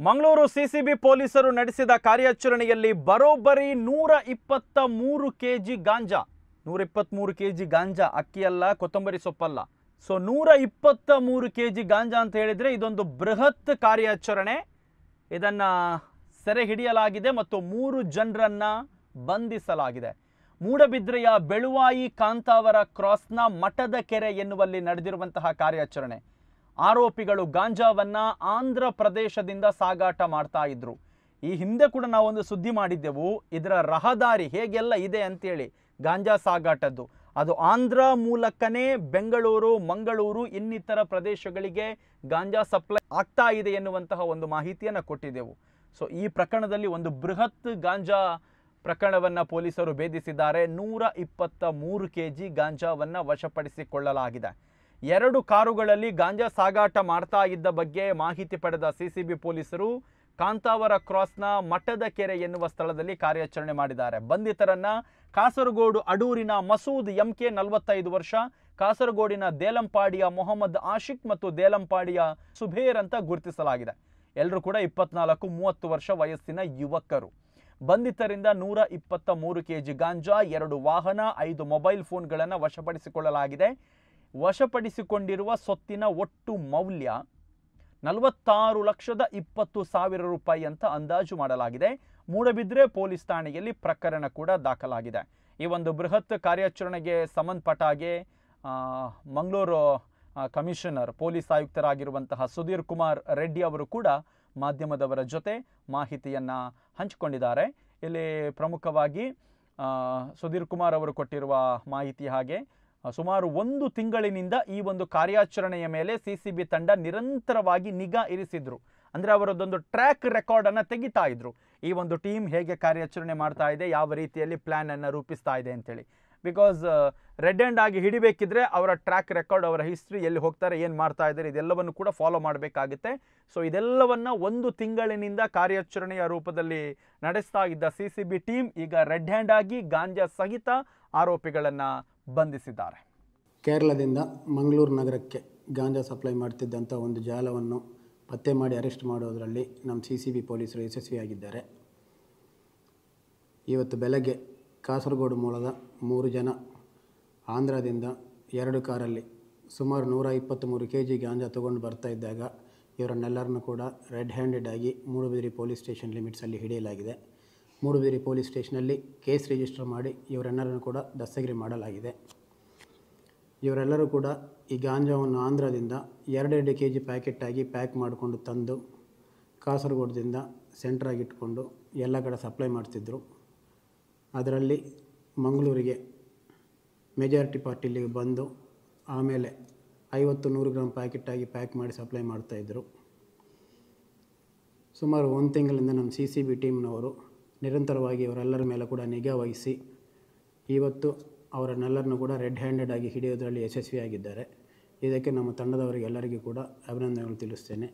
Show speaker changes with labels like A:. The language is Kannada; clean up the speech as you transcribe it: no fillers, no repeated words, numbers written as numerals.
A: ಮಂಗಳೂರು ಸಿಸಿಬಿ ಪೊಲೀಸರು ನಡೆಸಿದ ಕಾರ್ಯಾಚರಣೆಯಲ್ಲಿ ಬರೋಬ್ಬರಿ 123 ಕೆಜಿ ಗಾಂಜಾ 123 ಕೆಜಿ ಗಾಂಜಾ ಅಕ್ಕಿಯಲ್ಲ ಕೊತ್ತಂಬರಿ ಸೊಪ್ಪಲ್ಲ ಸೊ 123 ಕೆಜಿ ಗಾಂಜಾ ಅಂತ ಹೇಳಿದ್ರೆ ಇದೊಂದು ಬೃಹತ್ ಕಾರ್ಯಾಚರಣೆ ಇದನ್ನ ಸೆರೆ ಹಿಡಿಯಲಾಗಿದೆ ಮತ್ತು 3 ಜನರನ್ನ ಬಂಧಿಸಲಾಗಿದೆ ಮೂಡಬಿದ್ರೆಯ ಬೆಳುವಾಯಿ ಕಾಂತಾವರ ಕ್ರಾಸ್ನ ಮಠದ ಕೆರೆ ಎನ್ನುವಲ್ಲಿ ನಡೆದಿರುವಂತಹ ಕಾರ್ಯಾಚರಣೆ ಆರೋಪಿಗಳು ಗಾಂಜಾವನ್ನ ಆಂಧ್ರ ಪ್ರದೇಶದಿಂದ ಸಾಗಾಟ ಮಾಡ್ತಾ ಇದ್ರು ಈ ಹಿಂದೆ ಕೂಡ ನಾವು ಒಂದು ಸುದ್ದಿ ಮಾಡಿದ್ದೆವು ಇದರ ರಹದಾರಿ ಹೇಗೆಲ್ಲ ಇದೆ ಅಂತೇಳಿ ಗಾಂಜಾ ಸಾಗಾಟದ್ದು ಅದು ಆಂಧ್ರ ಮೂಲಕನೇ ಬೆಂಗಳೂರು ಮಂಗಳೂರು ಇನ್ನಿತರ ಪ್ರದೇಶಗಳಿಗೆ ಗಾಂಜಾ ಸಪ್ಲೈ ಆಗ್ತಾ ಇದೆ ಎನ್ನುವಂತಹ ಒಂದು ಮಾಹಿತಿಯನ್ನು ಕೊಟ್ಟಿದ್ದೆವು ಸೊ ಈ ಪ್ರಕರಣದಲ್ಲಿ ಒಂದು ಬೃಹತ್ ಗಾಂಜಾ ಪ್ರಕರಣವನ್ನ ಪೊಲೀಸರು ಭೇದಿಸಿದ್ದಾರೆ 123 ಕೆಜಿ ಗಾಂಜಾವನ್ನ ವಶಪಡಿಸಿಕೊಳ್ಳಲಾಗಿದೆ 2 ಕಾರುಗಳಲ್ಲಿ ಗಾಂಜಾ ಸಾಗಾಟ ಮಾಡ್ತಾ ಇದ್ದ ಬಗ್ಗೆ ಮಾಹಿತಿ ಪಡೆದ ಸಿಸಿಬಿ ಪೊಲೀಸರು ಕಾಂತಾವರ ಕ್ರಾಸ್ನ ಮಠದ ಕೆರೆ ಎನ್ನುವ ಸ್ಥಳದಲ್ಲಿ ಕಾರ್ಯಾಚರಣೆ ಮಾಡಿದ್ದಾರೆ ಬಂಧಿತರನ್ನ ಕಾಸರಗೋಡು ಅಡೂರಿನ ಮಸೂದ್ ಎಂಕೆ 45 ವರ್ಷ ಕಾಸರಗೋಡಿನ ದೇಲಂಪಾಡಿಯ ಮೊಹಮ್ಮದ್ ಆಶಿಕ್ ಮತ್ತು ದೇಲಂಪಾಡಿಯ ಸುಬೇರ್ ಅಂತ ಗುರುತಿಸಲಾಗಿದೆ ಎಲ್ಲರೂ ಕೂಡ 24-30 ವರ್ಷ ವಯಸ್ಸಿನ ಯುವಕರು ಬಂಧಿತರಿಂದ 123 ಕೆಜಿ ಗಾಂಜಾ 2 ವಾಹನ 5 ಮೊಬೈಲ್ ಫೋನ್ಗಳನ್ನು ವಶಪಡಿಸಿಕೊಳ್ಳಲಾಗಿದೆ ವಶಪಡಿಸಿಕೊಂಡಿರುವ ಸೊತ್ತಿನ ಒಟ್ಟು ಮೌಲ್ಯ 46,20,000 ರೂಪಾಯಿ ಅಂತ ಅಂದಾಜು ಮಾಡಲಾಗಿದೆ ಮೂಡಬಿದ್ರೆ ಪೊಲೀಸ್ ಠಾಣೆಯಲ್ಲಿ ಪ್ರಕರಣ ಕೂಡ ದಾಖಲಾಗಿದೆ ಈ ಒಂದು ಬೃಹತ್ ಕಾರ್ಯಾಚರಣೆಗೆ ಸಂಬಂಧಪಟ್ಟ ಹಾಗೆ ಮಂಗಳೂರು ಕಮಿಷನರ್ ಪೊಲೀಸ್ ಆಯುಕ್ತರಾಗಿರುವಂತಹ ಸುಧೀರ್ ಕುಮಾರ್ ರೆಡ್ಡಿ ಅವರು ಕೂಡ ಮಾಧ್ಯಮದವರ ಜೊತೆ ಮಾಹಿತಿಯನ್ನು ಹಂಚಿಕೊಂಡಿದ್ದಾರೆ ಇಲ್ಲಿ ಪ್ರಮುಖವಾಗಿ ಸುಧೀರ್ ಕುಮಾರ್ ಅವರು ಕೊಟ್ಟಿರುವ ಮಾಹಿತಿ ಹಾಗೆ ಸುಮಾರು 1 ತಿಂಗಳಿನಿಂದ ಈ ಒಂದು ಕಾರ್ಯಾಚರಣೆಯ ಮೇಲೆ ಸಿಸಿಬಿ ತಂಡ ನಿರಂತರವಾಗಿ ನಿಗಾ ಇರಿಸಿದ್ರು ಅಂದರೆ ಅವರದೊಂದು ಟ್ರ್ಯಾಕ್ ರೆಕಾರ್ಡನ್ನು ತೆಗಿತಾ ಇದ್ರು ಈ ಒಂದು ಟೀಮ್ ಹೇಗೆ ಕಾರ್ಯಾಚರಣೆ ಮಾಡ್ತಾ ಇದೆ ಯಾವ ರೀತಿಯಲ್ಲಿ ಪ್ಲ್ಯಾನ್ ಅನ್ನು ರೂಪಿಸ್ತಾ ಇದೆ ಅಂತೇಳಿ ಬಿಕಾಸ್ ರೆಡ್ ಹ್ಯಾಂಡ್ ಆಗಿ ಹಿಡಿಬೇಕಿದ್ರೆ ಅವರ ಟ್ರ್ಯಾಕ್ ರೆಕಾರ್ಡ್ ಅವರ ಹಿಸ್ಟ್ರಿ ಎಲ್ಲಿ ಹೋಗ್ತಾರೆ ಏನು ಮಾಡ್ತಾ ಇದ್ದಾರೆ ಇದೆಲ್ಲವನ್ನು ಕೂಡ ಫಾಲೋ ಮಾಡಬೇಕಾಗುತ್ತೆ ಸೊ ಇದೆಲ್ಲವನ್ನು 1 ತಿಂಗಳಿನಿಂದ ಕಾರ್ಯಾಚರಣೆಯ ರೂಪದಲ್ಲಿ ನಡೆಸ್ತಾ ಇದ್ದ ಸಿಸಿಬಿ ಟೀಮ್ ಈಗ ರೆಡ್ ಹ್ಯಾಂಡ್ ಆಗಿ ಗಾಂಜಾ ಸಹಿತ ಆರೋಪಿಗಳನ್ನು ಬಂಧಿಸಿದ್ದಾರೆ
B: ಕೇರಳದಿಂದ ಮಂಗಳೂರು ನಗರಕ್ಕೆ ಗಾಂಜಾ ಸಪ್ಲೈ ಮಾಡ್ತಿದ್ದಂಥ ಒಂದು ಜಾಲವನ್ನು ಪತ್ತೆ ಮಾಡಿ ಅರೆಸ್ಟ್ ಮಾಡೋದರಲ್ಲಿ ನಮ್ಮ ಸಿಸಿಬಿ ಪೊಲೀಸರು ಯಶಸ್ವಿಯಾಗಿದ್ದಾರೆ ಇವತ್ತು ಬೆಳಗ್ಗೆ ಕಾಸರಗೋಡು ಮೂಲದ 3 ಜನ ಆಂಧ್ರದಿಂದ 2 ಕಾರಲ್ಲಿ ಸುಮಾರು 123 ಕೆಜಿ ಗಾಂಜಾ ತೊಗೊಂಡು ಬರ್ತಾ ಇದ್ದಾಗ ಇವರನ್ನೆಲ್ಲರನ್ನು ಕೂಡ ರೆಡ್ ಹ್ಯಾಂಡೆಡ್ ಆಗಿ ಮೂಡುಬಿದಿರೆ ಪೊಲೀಸ್ ಸ್ಟೇಷನ್ ಲಿಮಿಟ್ಸಲ್ಲಿ ಹಿಡಿಯಲಾಗಿದೆ ಮೂಡುಬಿದಿರೆ ಪೊಲೀಸ್ ಸ್ಟೇಷನಲ್ಲಿ ಕೇಸ್ ರಿಜಿಸ್ಟರ್ ಮಾಡಿ ಇವರೆಲ್ಲರನ್ನು ಕೂಡ ದಸ್ತಗಿರಿ ಮಾಡಲಾಗಿದೆ ಇವರೆಲ್ಲರೂ ಕೂಡ ಈ ಗಾಂಜಾವನ್ನು ಆಂಧ್ರದಿಂದ 2 ಕೆಜಿ ಪ್ಯಾಕೆಟ್ ಆಗಿ ಪ್ಯಾಕ್ ಮಾಡಿಕೊಂಡು ತಂದು ಕಾಸರಗೋಡದಿಂದ ಸೆಂಟ್ರಾಗಿ ಇಟ್ಕೊಂಡು ಎಲ್ಲ ಕಡೆ ಸಪ್ಲೈ ಮಾಡ್ತಿದ್ದರು ಅದರಲ್ಲಿ ಮಂಗಳೂರಿಗೆ ಮೆಜಾರಿಟಿ ಪಾರ್ಟಿಲಿಗೆ ಬಂದು ಆಮೇಲೆ 50-100 ಗ್ರಾಮ್ ಪ್ಯಾಕೆಟ್ ಆಗಿ ಪ್ಯಾಕ್ ಮಾಡಿ ಸಪ್ಲೈ ಮಾಡ್ತಾಯಿದ್ರು ಸುಮಾರು 1 ತಿಂಗಳಿಂದ ನಮ್ಮ ಸಿಸಿಬಿ ಟೀಮ್ನವರು ನಿರಂತರವಾಗಿ ಅವರೆಲ್ಲರ ಮೇಲೆ ಕೂಡ ನಿಗಾ ವಹಿಸಿ ಇವತ್ತು ಅವರನ್ನೆಲ್ಲರನ್ನು ಕೂಡ ರೆಡ್ ಹ್ಯಾಂಡೆಡ್ ಆಗಿ ಹಿಡಿಯೋದರಲ್ಲಿ ಯಶಸ್ವಿಯಾಗಿದ್ದಾರೆ ಇದಕ್ಕೆ ನಮ್ಮ ತಂಡದವರಿಗೆಲ್ಲರಿಗೂ ಕೂಡ ಅಭಿನಂದನೆಗಳು ತಿಳಿಸ್ತೇನೆ